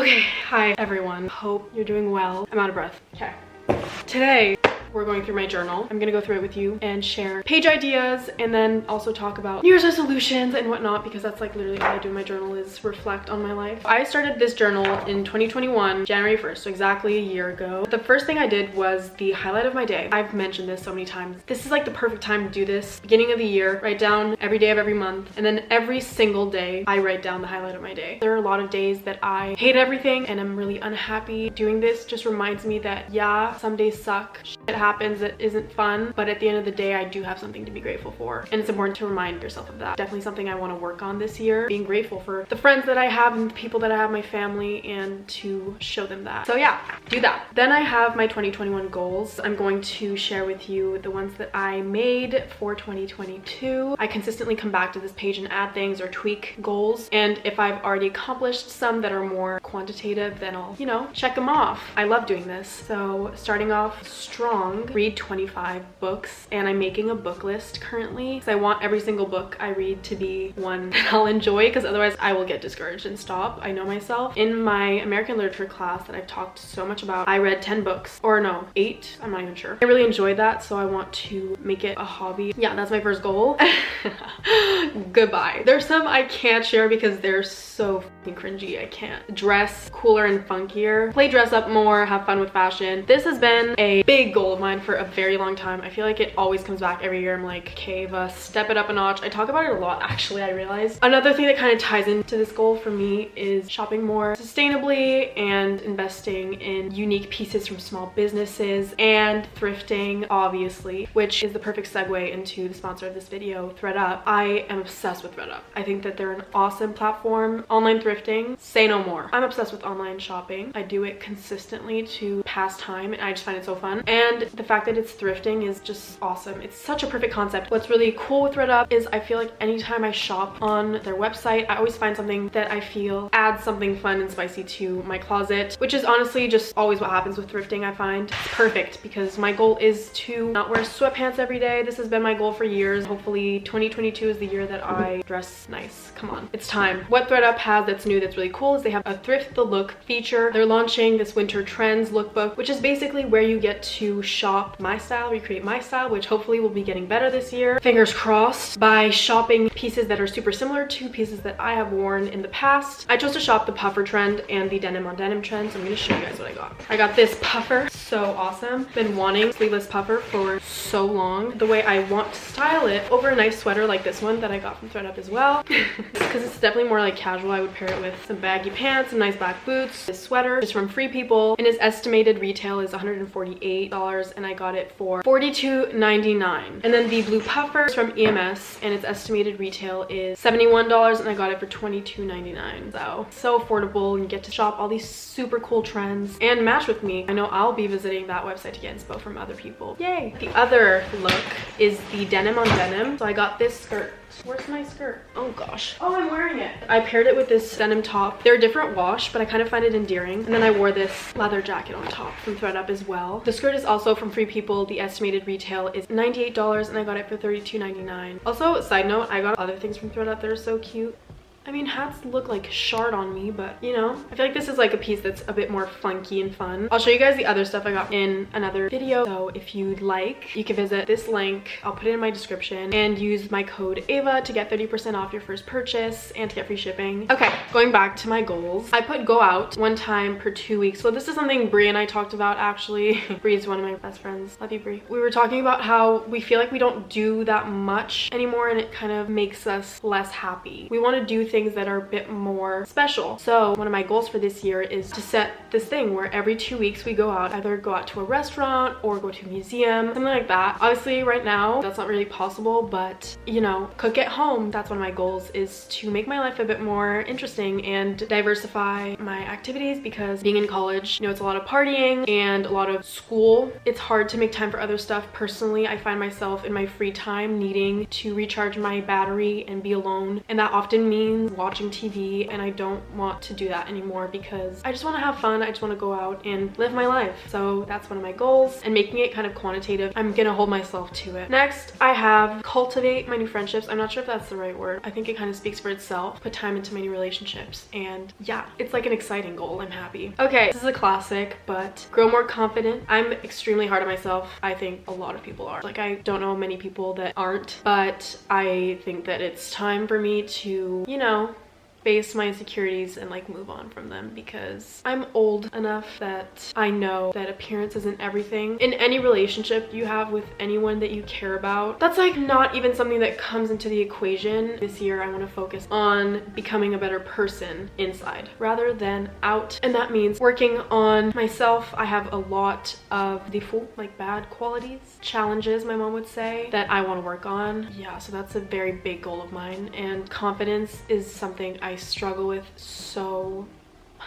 Okay, hi everyone. Hope you're doing well. I'm out of breath. Okay. Today, we're going through my journal. I'm gonna go through it with you and share page ideas and then also talk about New Year's resolutions and whatnot, because that's like literally all I do in my journal is reflect on my life. I started this journal in 2021, January 1st, so exactly a year ago. The first thing I did was the highlight of my day. I've mentioned this so many times. This is like the perfect time to do this. Beginning of the year, write down every day of every month, and then every single day I write down the highlight of my day. There are a lot of days that I hate everything and I'm really unhappy. Doing this just reminds me that yeah, some days suck. Shit happens that isn't fun, but at the end of the day I do have something to be grateful for, and it's important to remind yourself of that. Definitely something I want to work on this year, being grateful for the friends that I have and the people that I have, my family, and to show them that. So yeah, do that. Then I have my 2021 goals. I'm going to share with you the ones that I made for 2022. I consistently come back to this page and add things or tweak goals, and if I've already accomplished some that are more quantitative, then I'll, you know, check them off. I love doing this. So starting off strong, read 25 books, and I'm making a book list currently because I want every single book I read to be one that I'll enjoy, because otherwise I will get discouraged and stop. I know myself. In my American literature class that I've talked so much about, I read 10 books, or no, 8, I'm not even sure. I really enjoyed that, so I want to make it a hobby. Yeah, that's my first goal. Goodbye. There's some I can't share because they're so fucking cringy. I can't. Dress cooler and funkier, play dress up more, have fun with fashion. This has been a big goal of mine for a very long time. I feel like it always comes back every year. I'm like, okay, step it up a notch. I talk about it a lot, actually, I realized. Another thing that kind of ties into this goal for me is shopping more sustainably and investing in unique pieces from small businesses, and thrifting, obviously, which is the perfect segue into the sponsor of this video, thredUP. I am obsessed with thredUP. I think that they're an awesome platform. Online thrifting, say no more. I'm obsessed with online shopping. I do it consistently to pass time, and I just find it so fun. And the fact that it's thrifting is just awesome. It's such a perfect concept. What's really cool with thredUP is I feel like anytime I shop on their website, I always find something that I feel adds something fun and spicy to my closet, which is honestly just always what happens with thrifting. I find it's perfect because my goal is to not wear sweatpants every day. This has been my goal for years. Hopefully 2022 is the year that I dress nice. Come on, it's time. What thredUP has that's new, that's really cool, is they have a Thrift the Look feature. They're launching this winter trends lookbook, which is basically where you get to shop my style, recreate my style, which hopefully will be getting better this year, fingers crossed, by shopping pieces that are super similar to pieces that I have worn in the past. I chose to shop the puffer trend and the denim on denim trend, so I'm gonna show you guys what I got. I got this puffer, so awesome. Been wanting sleeveless puffer for so long, the way I want to style it over a nice sweater like this one that I got from thredUP as well, because it's definitely more like casual. I would pair it with some baggy pants, some nice black boots. This sweater is from Free People, and its estimated retail is $148, and I got it for $42.99. And then the blue puffer is from EMS, and its estimated retail is $71, and I got it for $22.99. So affordable, and you get to shop all these super cool trends and match with me. I know I'll be visiting that website to get inspo from other people. Yay! The other look is the denim on denim. So I got this skirt. Where's my skirt? Oh gosh. Oh, I'm wearing it. I paired it with this denim top. They're a different wash, but I kind of find it endearing. And then I wore this leather jacket on top from thredUP as well. The skirt is also from Free People. The estimated retail is $98, and I got it for $32.99. Also, side note, I got other things from thredUP that are so cute. I mean, hats look like shard on me, but you know, I feel like this is like a piece that's a bit more funky and fun. I'll show you guys the other stuff I got in another video, so if you'd like, you can visit this link. I'll put it in my description, and use my code AVA to get 30% off your first purchase and to get free shipping. Okay, going back to my goals. I put go out one time per 2 weeks. So this is something Brie and I talked about, actually. Brie is one of my best friends. Love you, Brie. We were talking about how we feel like we don't do that much anymore, and it kind of makes us less happy. We want to do things that are a bit more special. So one of my goals for this year is to set this thing where every 2 weeks we go out, either go out to a restaurant or go to a museum, something like that. Obviously right now that's not really possible, but you know, cook at home. That's one of my goals, is to make my life a bit more interesting and diversify my activities, because being in college, you know, it's a lot of partying and a lot of school. It's hard to make time for other stuff. Personally, I find myself in my free time needing to recharge my battery and be alone, and that often means watching TV, and I don't want to do that anymore because I just want to have fun. I just want to go out and live my life. So that's one of my goals, and making it kind of quantitative. I'm gonna hold myself to it. Next, I have cultivate my new friendships. I'm not sure if that's the right word. I think it kind of speaks for itself. Put time into my new relationships, and yeah, it's like an exciting goal. I'm happy. Okay, this is a classic, but grow more confident. I'm extremely hard on myself. I think a lot of people are. Like, I don't know many people that aren't, but I think that it's time for me to, you know, face my insecurities and like move on from them, because I'm old enough that I know that appearance isn't everything. In any relationship you have with anyone that you care about, that's like not even something that comes into the equation. This year I want to focus on becoming a better person inside rather than out, and that means working on myself. I have a lot of default, like bad qualities, challenges my mom would say, that I want to work on. Yeah, so that's a very big goal of mine, and confidence is something I struggle with so much.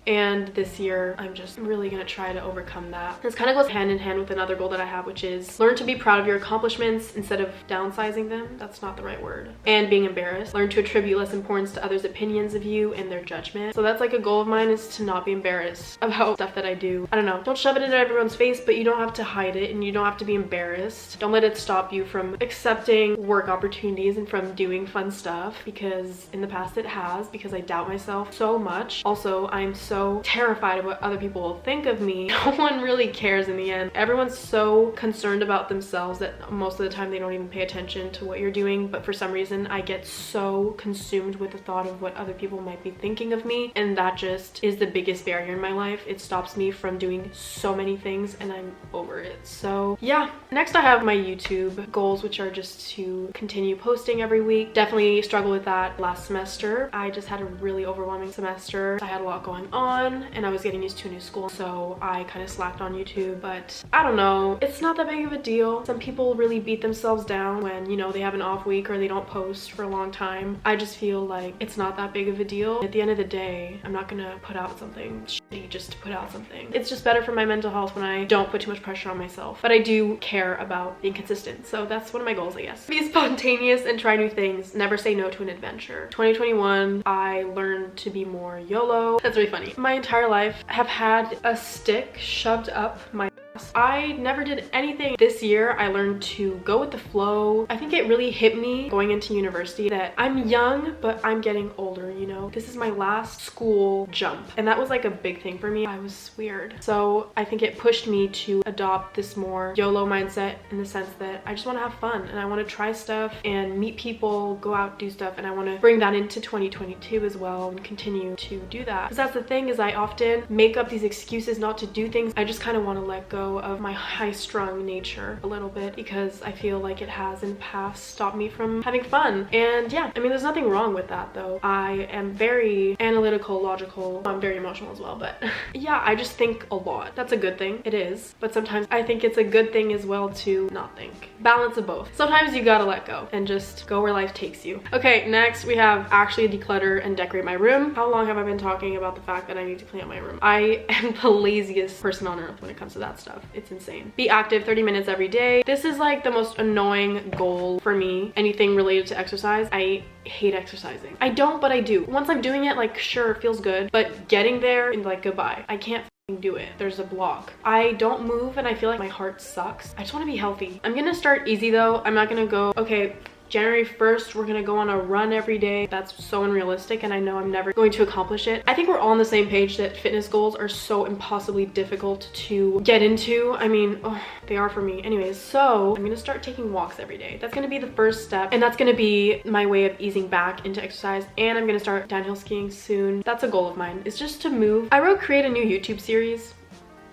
And this year I'm just really gonna try to overcome that. This kind of goes hand in hand with another goal that I have, which is learn to be proud of your accomplishments instead of downsizing them. That's not the right word. And being embarrassed. Learn to attribute less importance to others' opinions of you and their judgment. So that's like a goal of mine, is to not be embarrassed about stuff that I do. I don't know, don't shove it into everyone's face, but you don't have to hide it, and you don't have to be embarrassed. Don't let it stop you from accepting work opportunities and from doing fun stuff, because in the past it has, because I doubt myself so much. Also, I'm so terrified of what other people will think of me. No one really cares in the end. Everyone's so concerned about themselves that most of the time they don't even pay attention to what you're doing, but for some reason I get so consumed with the thought of what other people might be thinking of me, and that just is the biggest barrier in my life. It stops me from doing so many things, and I'm over it. So yeah, next I have my YouTube goals, which are just to continue posting every week. Definitely struggle with that last semester. I just had a really overwhelming semester. I had a lot going on, and I was getting used to a new school, so I kind of slacked on YouTube. But I don't know, it's not that big of a deal. Some people really beat themselves down when, you know, they have an off week or they don't post for a long time. I just feel like it's not that big of a deal. At the end of the day, I'm not gonna put out something shitty just to put out something. It's just better for my mental health when I don't put too much pressure on myself. But I do care about being consistent, so that's one of my goals, I guess. Be spontaneous and try new things. Never say no to an adventure. 2021, I learned to be more YOLO. That's really funny. My entire life I have had a stick shoved up my ass. I never did anything. This year I learned to go with the flow. I think it really hit me going into university that I'm young, but I'm getting older, you know? This is my last school jump, and that was like a big thing for me. I was weird. So I think it pushed me to adopt this more YOLO mindset, in the sense that I just want to have fun and I want to try stuff and meet people, go out, do stuff, and I want to bring that into 2022 as well and continue to do that. Because that's the thing, is I often make up these excuses not to do things. I just kind of want to let go of my high-strung nature a little bit, because I feel like it has in the past stopped me from having fun. And yeah, I mean, there's nothing wrong with that though. I am very analytical, logical. I'm very emotional as well, but yeah, I just think a lot. That's a good thing. It is. But sometimes I think it's a good thing as well to not think. Balance of both. Sometimes you gotta let go and just go where life takes you. Okay, next we have actually declutter and decorate my room. How long have I been talking about the fact that I need to clean up my room? I am the laziest person on earth when it comes to that stuff. It's insane. Be active 30 minutes every day. This is like the most annoying goal for me. Anything related to exercise. I hate exercising. I don't, but I do. Once I'm doing it, like, sure, it feels good, but getting there and like, goodbye. I can't do it. There's a block. I don't move and I feel like my heart sucks. I just want to be healthy. I'm gonna start easy though. I'm not gonna go, okay, January 1st, we're gonna go on a run every day. That's so unrealistic, and I know I'm never going to accomplish it. I think we're all on the same page that fitness goals are so impossibly difficult to get into. I mean, oh, they are for me. Anyways, so I'm gonna start taking walks every day. That's gonna be the first step, and that's gonna be my way of easing back into exercise. And I'm gonna start downhill skiing soon. That's a goal of mine, is just to move. I wrote create a new YouTube series.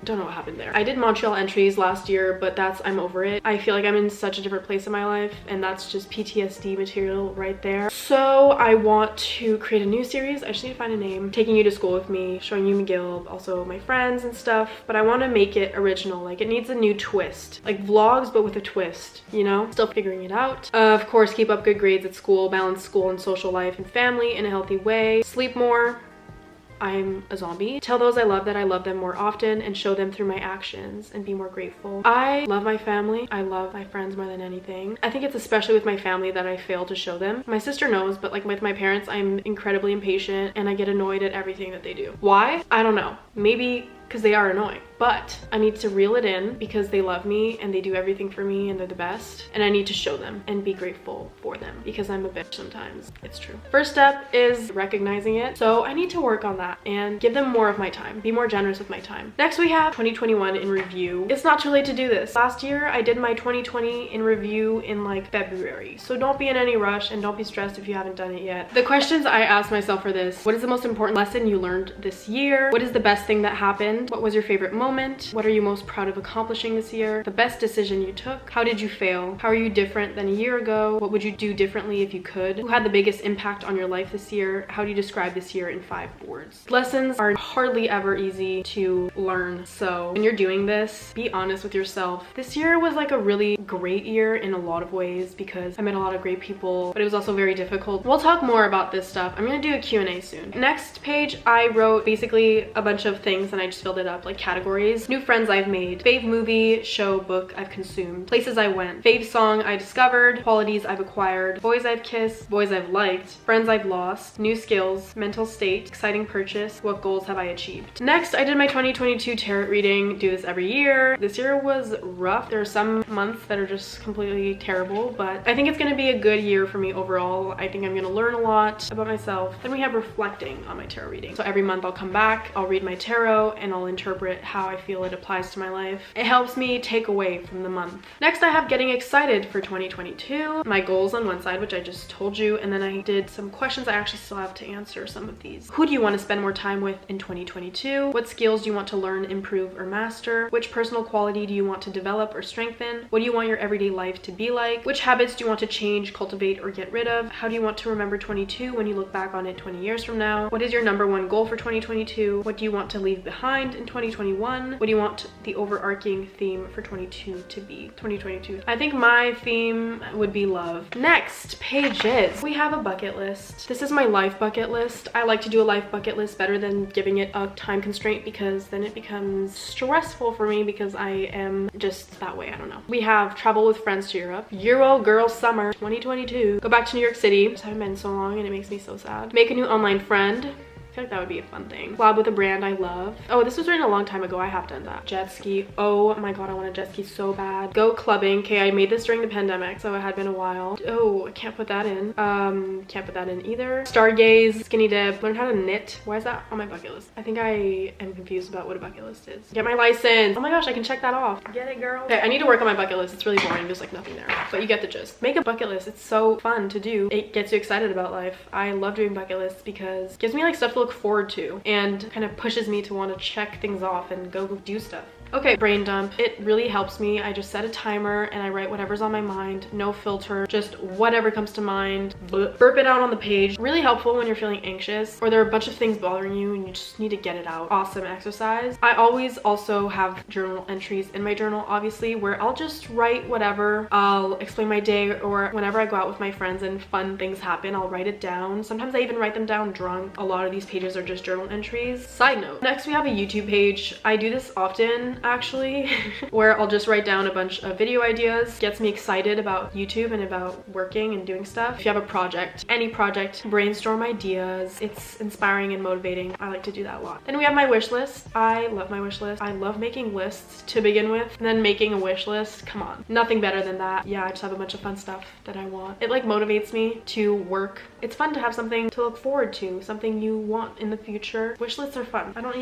Don't know what happened there. I did Montreal entries last year, but I'm over it. I feel like I'm in such a different place in my life, and that's just PTSD material right there. So I want to create a new series. I just need to find a name. Taking you to school with me, showing you McGill, also my friends and stuff, but I want to make it original. Like, it needs a new twist, like vlogs, but with a twist, you know? Still figuring it out. Of course, keep up good grades at school, balance school and social life and family in a healthy way, sleep more. I'm a zombie. Tell those I love that I love them more often, and show them through my actions, and be more grateful. I love my family. I love my friends more than anything. I think it's especially with my family that I fail to show them. My sister knows, but like with my parents, I'm incredibly impatient and I get annoyed at everything that they do. Why? I don't know. Maybe because they are annoying. But I need to reel it in because they love me and they do everything for me and they're the best. And I need to show them and be grateful for them because I'm a bitch sometimes. It's true. First step is recognizing it. So I need to work on that and give them more of my time. Be more generous with my time. Next we have 2021 in review. It's not too late to do this. Last year I did my 2020 in review in like February. So don't be in any rush and don't be stressed if you haven't done it yet. The questions I asked myself for this: what is the most important lesson you learned this year? What is the best thing that happened? What was your favorite moment? What are you most proud of accomplishing this year? The best decision you took? How did you fail? How are you different than a year ago? What would you do differently if you could? Who had the biggest impact on your life this year? How do you describe this year in 5 words? Lessons are hardly ever easy to learn. So when you're doing this, be honest with yourself. This year was like a really great year in a lot of ways because I met a lot of great people, but it was also very difficult. We'll talk more about this stuff. I'm gonna do a Q&A soon. Next page, I wrote basically a bunch of things and I just filled it up like categories. New friends I've made, fave movie, show, book I've consumed, places I went, fave song I discovered, qualities I've acquired, boys I've kissed, boys I've liked, friends I've lost, new skills, mental state, exciting purchase, what goals have I achieved. Next, I did my 2022 tarot reading. Do this every year. This year was rough. There are some months that are just completely terrible, but I think it's gonna be a good year for me overall. I think I'm gonna learn a lot about myself. Then we have reflecting on my tarot reading. So every month I'll come back, I'll read my tarot, and I'll interpret how I feel it applies to my life. It helps me take away from the month. Next, I have getting excited for 2022. My goals on one side, which I just told you, and then I did some questions. I actually still have to answer some of these. Who do you want to spend more time with in 2022? What skills do you want to learn, improve, or master? Which personal quality do you want to develop or strengthen? What do you want your everyday life to be like? Which habits do you want to change, cultivate, or get rid of? How do you want to remember 22 when you look back on it 20 years from now? What is your #1 goal for 2022? What do you want to leave behind in 2021? What do you want the overarching theme for 2022? I think my theme would be love. Next, pages. We have a bucket list. This is my life bucket list. I like to do a life bucket list better than giving it a time constraint because then it becomes stressful for me because I am just that way. I don't know. We have travel with friends to Europe. Euro girl summer 2022. Go back to New York City. I just haven't been so long and it makes me so sad. Make a new online friend. I feel like that would be a fun thing. Collab with a brand I love. Oh, this was written a long time ago. I have done that. Jet ski. Oh my god, I want a jet ski so bad. Go clubbing. Okay, I made this during the pandemic, so it had been a while. Oh, I can't put that in. Can't put that in either. Stargaze, skinny dip, learn how to knit. Why is that on my bucket list? I think I am confused about what a bucket list is. Get my license. Oh my gosh, I can check that off. Get it, girl. Okay, I need to work on my bucket list. It's really boring. There's like nothing there, but you get the gist. Make a bucket list. It's so fun to do. It gets you excited about life. I love doing bucket lists because it gives me like stuff to look forward to and kind of pushes me to want to check things off and go do stuff. Okay, brain dump. It really helps me. I just set a timer and I write whatever's on my mind. No filter, just whatever comes to mind. Burp it out on the page. Really helpful when you're feeling anxious or there are a bunch of things bothering you and you just need to get it out. Awesome exercise. I always also have journal entries in my journal, obviously, where I'll just write whatever. I'll explain my day, or whenever I go out with my friends and fun things happen, I'll write it down. Sometimes I even write them down drunk. A lot of these pages are just journal entries. Side note. Next, we have a YouTube page. I do this often, actually, where I'll just write down a bunch of video ideas. Gets me excited about YouTube and about working and doing stuff. If you have a project, any project, brainstorm ideas. It's inspiring and motivating. I like to do that a lot. Then we have my wish list. I love my wish list. I love making lists to begin with, and then making a wish list. Come on, nothing better than that. Yeah, I just have a bunch of fun stuff that I want. It like motivates me to work. It's fun to have something to look forward to, something you want in the future. Wish lists are fun. I don't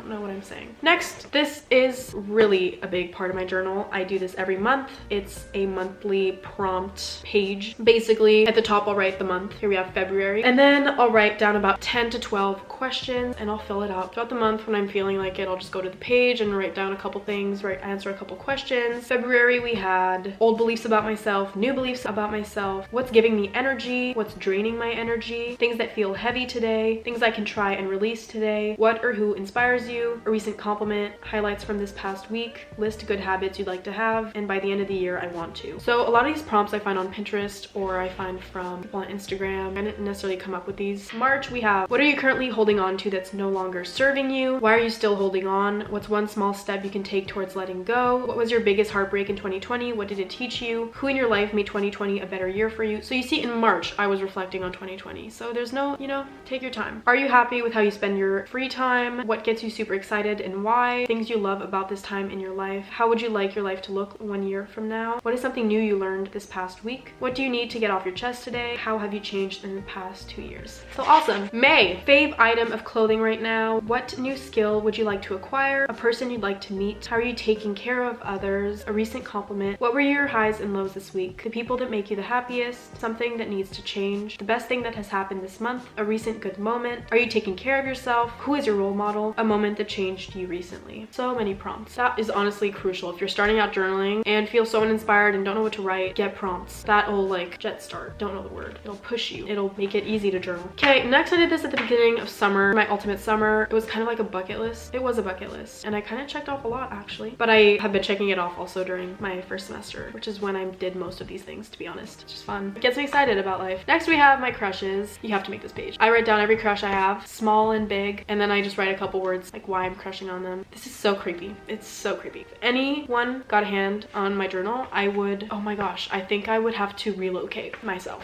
know what I'm saying. Next, this is really a big part of my journal. I do this every month. It's a monthly prompt page. Basically, at the top, I'll write the month. Here we have February. And then I'll write down about 10 to 12 questions and I'll fill it out throughout the month. When I'm feeling like it, I'll just go to the page and write down a couple things, answer a couple questions. February, we had old beliefs about myself, new beliefs about myself, what's giving me energy, what's draining my energy, things that feel heavy today, things I can try and release today, what or who inspires you, a recent compliment, highlights highlights from this past week, list good habits you'd like to have, and by the end of the year I want to. So a lot of these prompts I find on Pinterest or I find from people on Instagram. I didn't necessarily come up with these. March, we have, what are you currently holding on to that's no longer serving you? Why are you still holding on? What's one small step you can take towards letting go? What was your biggest heartbreak in 2020? What did it teach you? Who in your life made 2020 a better year for you? So you see, in March I was reflecting on 2020. So there's no, you know, take your time. Are you happy with how you spend your free time? What gets you super excited and why? Things you love about this time in your life. How would you like your life to look 1 year from now? What is something new you learned this past week? What do you need to get off your chest today? How have you changed in the past 2 years? So awesome. May, fave item of clothing right now. What new skill would you like to acquire? A person you'd like to meet? How are you taking care of others? A recent compliment? What were your highs and lows this week? The people that make you the happiest? Something that needs to change? The best thing that has happened this month? A recent good moment? Are you taking care of yourself? Who is your role model? A moment that changed you recently. So many prompts. That is honestly crucial. If you're starting out journaling and feel so uninspired and don't know what to write, get prompts. That'll like jet start. Don't know the word. It'll push you. It'll make it easy to journal. Okay, next I did this at the beginning of summer, my ultimate summer. It was kind of like a bucket list. It was a bucket list and I kind of checked off a lot actually, but I have been checking it off also during my first semester, which is when I did most of these things, to be honest. It's just fun. It gets me excited about life. Next we have my crushes. You have to make this page. I write down every crush I have, small and big, and then I just write a couple words like why I'm crushing on them. This is so creepy. It's so creepy. If anyone got a hand on my journal, I would, oh my gosh, I think I would have to relocate myself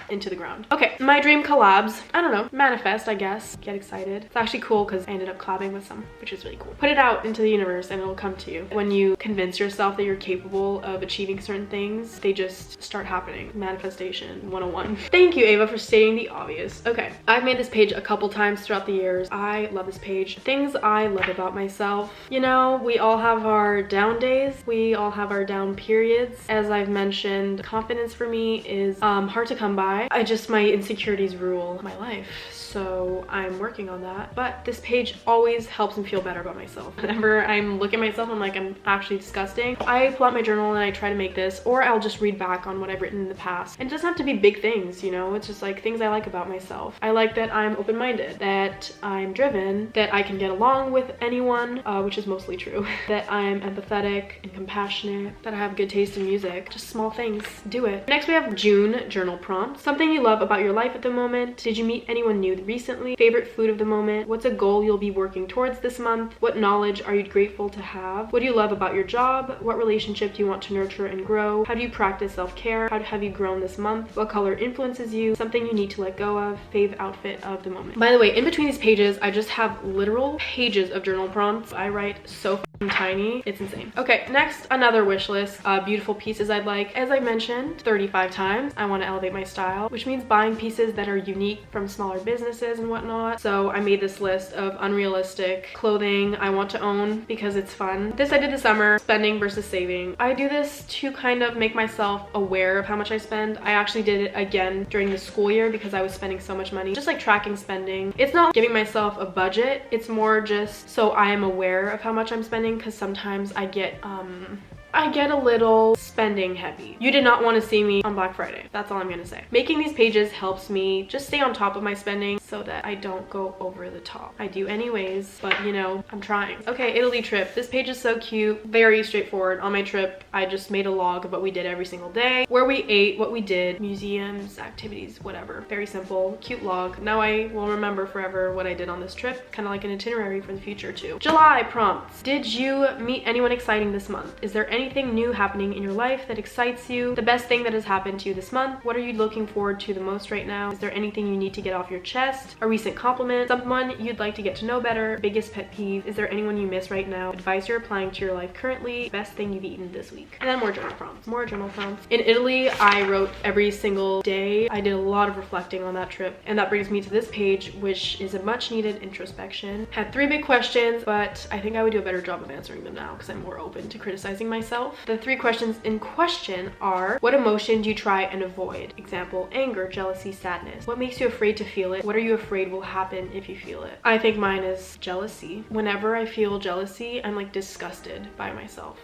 into the ground. Okay, my dream collabs. I don't know, manifest, I guess. Get excited. It's actually cool because I ended up collabing with some, which is really cool. Put it out into the universe and it'll come to you. When you convince yourself that you're capable of achieving certain things, they just start happening. Manifestation 101. Thank you, Ava, for stating the obvious. Okay, I've made this page a couple times throughout the years. I love this page. Things I love about myself. You know, we all have our down days. We all have our down periods. As I've mentioned, confidence for me is hard to come by. My insecurities rule my life, so I'm working on that. But this page always helps me feel better about myself. Whenever I'm looking at myself, I'm like, I'm actually disgusting. I pull out my journal and I try to make this, or I'll just read back on what I've written in the past. And it doesn't have to be big things, you know? It's just like things I like about myself. I like that I'm open-minded, that I'm driven, that I can get along with anyone, which is mostly true, that I'm empathetic and compassionate, that I have good taste in music. Just small things. Do it. Next we have June journal prompts. Something you love about your life at the moment. Did you meet anyone new recently? Favorite food of the moment? What's a goal you'll be working towards this month? What knowledge are you grateful to have? What do you love about your job? What relationship do you want to nurture and grow? How do you practice self-care? How have you grown this month? What color influences you? Something you need to let go of? Fave outfit of the moment. By the way, in between these pages, I just have literal pages of journal prompts. I write so tiny. It's insane. Okay, next, another wish list. Beautiful pieces I'd like. As I mentioned 35 times, I want to elevate my style, which means buying pieces that are unique from smaller businesses and whatnot. So I made this list of unrealistic clothing I want to own because it's fun. This I did this summer, spending versus saving. I do this to kind of make myself aware of how much I spend. I actually did it again during the school year because I was spending so much money. Just like tracking spending. It's not giving myself a budget. It's more just so I am aware of how much I'm spending, because sometimes I get a little spending heavy. You did not want to see me on Black Friday. That's all I'm gonna say. Making these pages helps me just stay on top of my spending so that I don't go over the top. I do anyways, but you know, I'm trying. Okay, Italy trip. This page is so cute. Very straightforward. On my trip, I just made a log of what we did every single day, where we ate, what we did, museums, activities, whatever. Very simple, cute log. Now I will remember forever what I did on this trip. Kind of like an itinerary for the future too. July prompts. Did you meet anyone exciting this month? Is there anything new happening in your life that excites you? The best thing that has happened to you this month? What are you looking forward to the most right now? Is there anything you need to get off your chest? A recent compliment? Someone you'd like to get to know better? Biggest pet peeve? Is there anyone you miss right now? Advice you're applying to your life currently? Best thing you've eaten this week? And then more journal prompts. More journal prompts. In Italy, I wrote every single day. I did a lot of reflecting on that trip, and that brings me to this page, which is a much needed introspection. Had 3 big questions, but I think I would do a better job of answering them now because I'm more open to criticizing myself. The 3 questions in question are: what emotion do you try and avoid? Example, anger, jealousy, sadness. What makes you afraid to feel it? What are you afraid will happen if you feel it? I think mine is jealousy. Whenever I feel jealousy, I'm like disgusted by myself.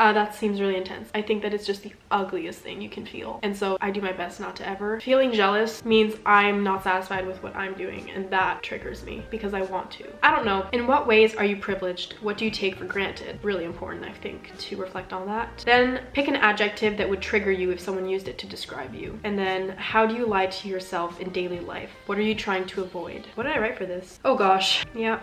That seems really intense. I think that it's just the ugliest thing you can feel. And so I do my best not to ever. Feeling jealous means I'm not satisfied with what I'm doing, and that triggers me because I want to. I don't know. In what ways are you privileged? What do you take for granted? Really important, I think, to reflect on that. Then pick an adjective that would trigger you if someone used it to describe you. And then how do you lie to yourself in daily life? What are you trying to avoid? What did I write for this? Oh gosh. Yeah.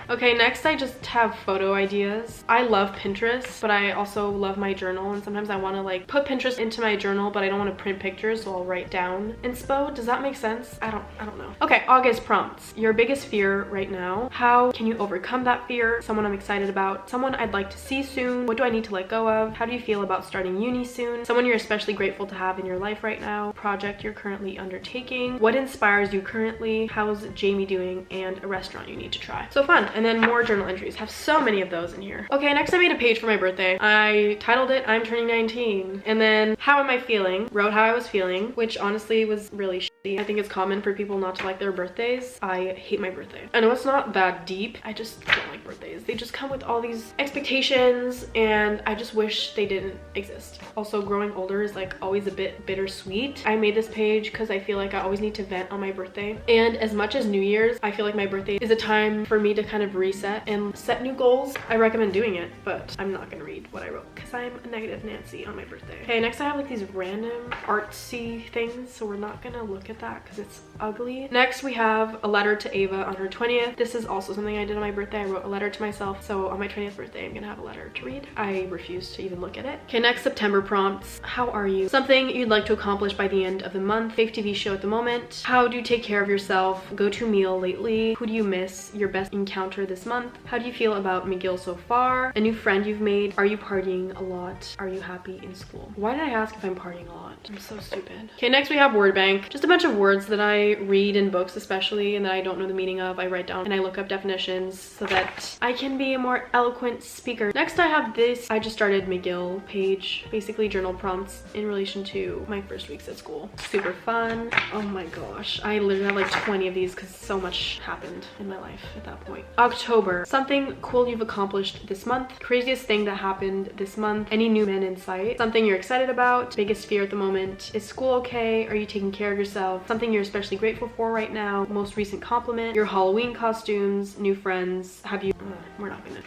Okay, next I just have photo ideas. I love Pinterest, but I also love my journal, and sometimes I want to like put Pinterest into my journal, but I don't want to print pictures, so I'll write down inspo. Does that make sense? I don't know. Okay, August prompts. Your biggest fear right now. How can you overcome that fear? Someone I'm excited about. Someone I'd like to see soon. What do I need to let go of? How do you feel about starting uni soon? Someone you're especially grateful to have in your life right now. Project you're currently undertaking. What inspires you currently? How's Jamie doing? And a restaurant you need to try. So fun. And then more journal entries. Have so many of those in here. Okay, next I made a page for my birthday. I titled it I'm turning 19. And then how am I feeling? Wrote how I was feeling, which honestly was really shitty. I think it's common for people not to like their birthdays. I hate my birthday. I know it's not that deep. I just don't like birthdays. They just come with all these expectations, and I just wish they didn't exist. Also, growing older is like always a bit bittersweet. I made this page because I feel like I always need to vent on my birthday. And as much as New Year's, I feel like my birthday is a time for me to kind of reset and set new goals. I recommend doing it, but I'm not gonna read what I wrote because I'm a negative Nancy on my birthday. Okay, next I have like these random artsy things, so we're not gonna look at that because it's ugly. Next we have a letter to Ava on her 20th. This is also something I did on my birthday. I wrote a letter to myself, so on my 20th birthday I'm gonna have a letter to read. I refuse to even look at it. Okay, next September prompts. How are you? Something you'd like to accomplish by the end of the month. Fake TV show at the moment. How do you take care of yourself? Go-to meal lately. Who do you miss? Your best encounter this month. How do you feel about McGill so far? A new friend you've made. Are you partying a lot? Are you happy in school? Why did I ask if I'm partying a lot? I'm so stupid. Okay, next we have word bank. Just a bunch of words that I read in books especially and that I don't know the meaning of. I write down and I look up definitions so that I can be a more eloquent speaker. Next I have this. I just started McGill page, basically journal prompts in relation to my first weeks at school. Super fun. Oh my gosh. I literally have like 20 of these because so much happened in my life at that point. October. Something cool you've accomplished this month. Craziest thing that happened this month. Any new men in sight. Something you're excited about. Biggest fear at the moment. Is school okay? Are you taking care of yourself? Something you're especially grateful for right now. Most recent compliment. Your Halloween costumes. New friends. Have you...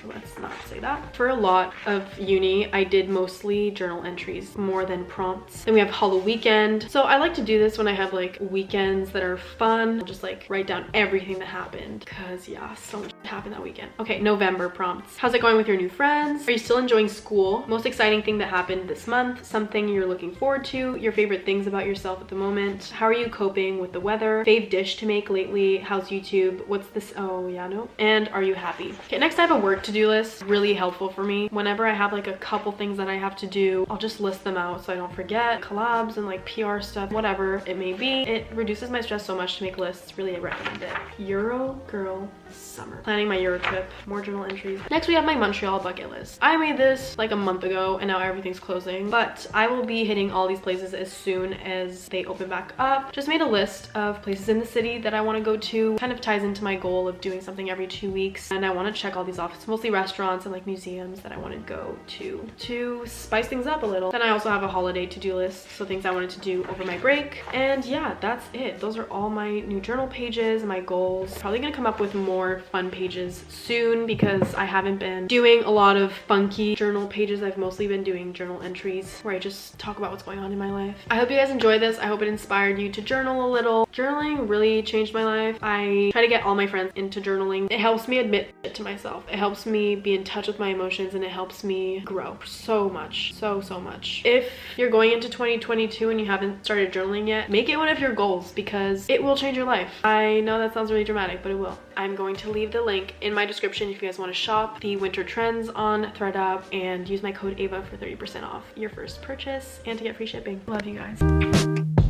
let's not say that. For a lot of uni, I did mostly journal entries more than prompts. Then we have halloweekend. So I like to do this when I have like weekends that are fun. I'll just like write down everything that happened because yeah, so much happened that weekend. Okay, November prompts. How's it going with your new friends? Are you still enjoying school? Most exciting thing that happened this month. Something you're looking forward to. Your favorite things about yourself at the moment. How are you coping with the weather? Fave dish to make lately. How's YouTube? What's this? Oh yeah, no. And are you happy? Okay, next I have a work to-do list. Really helpful for me. Whenever I have like a couple things that I have to do, I'll just list them out so I don't forget. Collabs and like PR stuff, whatever it may be. It reduces my stress so much to make lists. Really, I recommend it. Euro girl summer. Planning my Euro trip. More journal entries. Next we have my Montreal bucket list. I made this like a month ago and now everything's closing, but I will be hitting all these places as soon as they open back up. Just made a list of places in the city that I want to go to. Kind of ties into my goal of doing something every 2 weeks, and I want to check all these off. It's mostly restaurants and like museums that I want to go to spice things up a little. Then I also have a holiday to-do list, so things I wanted to do over my break. And yeah, that's it. Those are all my new journal pages, my goals. Probably gonna come up with more fun pages soon because I haven't been doing a lot of funky journal pages. I've mostly been doing journal entries where I just talk about what's going on in my life. I hope you guys enjoy this. I hope it inspired you to journal a little. Journaling really changed my life. I try to get all my friends into journaling. It helps me admit it to myself. It helps me be in touch with my emotions, and it helps me grow so much, so much. If you're going into 2022 and you haven't started journaling yet, make it one of your goals because it will change your life. I know that sounds really dramatic, but it will. I'm going to leave the link in my description if you guys want to shop the winter trends on thread and use my code AVA for 30% off your first purchase and to get free shipping. Love you guys.